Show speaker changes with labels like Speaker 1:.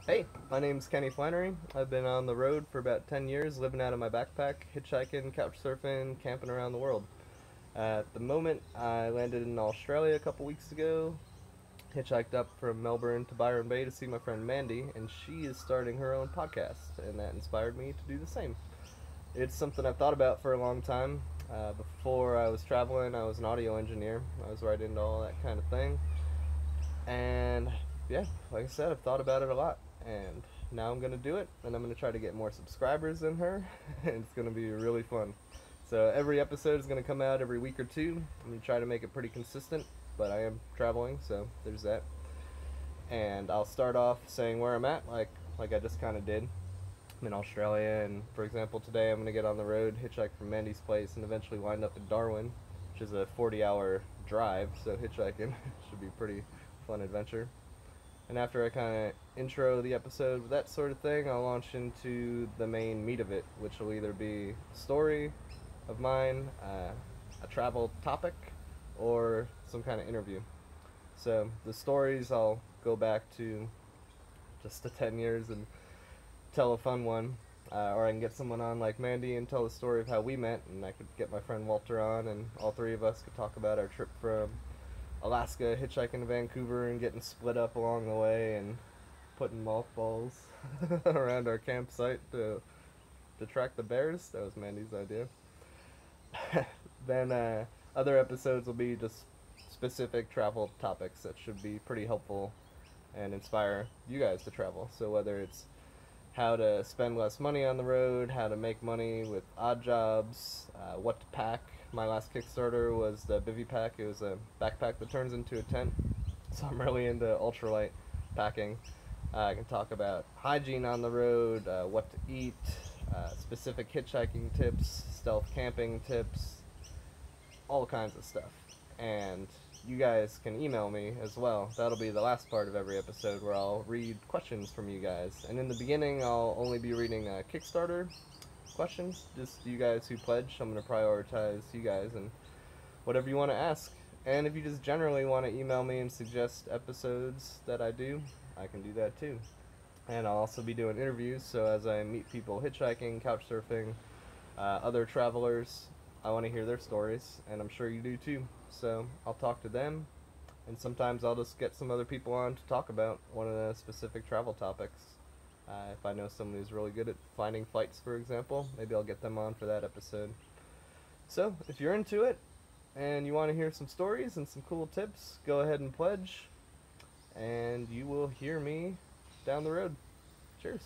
Speaker 1: Hey, my name's Kenny Flannery. I've been on the road for about 10 years, living out of my backpack, hitchhiking, couch surfing, camping around the world. At the moment, I landed in Australia a couple weeks ago, hitchhiked up from Melbourne to Byron Bay to see my friend Mandy, and she is starting her own podcast, and that inspired me to do the same. It's something I've thought about for a long time. Before I was traveling, I was an audio engineer. I was right into all that kind of thing. And yeah, like I said, I've thought about it a lot. And now I'm going to do it. And I'm going to try to get more subscribers than her. And it's going to be really fun. So every episode is going to come out every week or two. I'm going to try to make it pretty consistent. But I am traveling, so there's that. And I'll start off saying where I'm at, like I just kind of did. I'm in Australia, and for example, today I'm going to get on the road, hitchhike from Mandy's place, and eventually wind up in Darwin, which is a 40-hour drive. So hitchhiking should be a pretty fun adventure. And after I kind of intro the episode with that sort of thing, I'll launch into the main meat of it, which will either be a story of mine, a travel topic, or some kind of interview. So the stories, I'll go back to just the 10 years and tell a fun one. Or I can get someone on like Mandy and tell the story of how we met, and I could get my friend Walter on, and all three of us could talk about our trip from Alaska, hitchhiking to Vancouver, and getting split up along the way, and putting mothballs around our campsite to track the bears. That was Mandy's idea. Then other episodes will be just specific travel topics that should be pretty helpful and inspire you guys to travel. So whether it's how to spend less money on the road, how to make money with odd jobs, what to pack. My last Kickstarter was the Bivy Pack. It was a backpack that turns into a tent. So I'm really into ultralight packing. I can talk about hygiene on the road, what to eat, specific hitchhiking tips, stealth camping tips, all kinds of stuff. And you guys can email me as well. That'll be the last part of every episode where I'll read questions from you guys. And in the beginning, I'll only be reading Kickstarter questions, just you guys who pledge. I'm going to prioritize you guys and whatever you want to ask. And if you just generally want to email me and suggest episodes that I do, I can do that too. And I'll also be doing interviews, so as I meet people hitchhiking, couch surfing, other travelers, I want to hear their stories, and I'm sure you do too. So I'll talk to them, and sometimes I'll just get some other people on to talk about one of the specific travel topics. If I know someone who's really good at finding flights, for example, maybe I'll get them on for that episode. So if you're into it, and you want to hear some stories and some cool tips, go ahead and pledge, and you will hear me down the road. Cheers.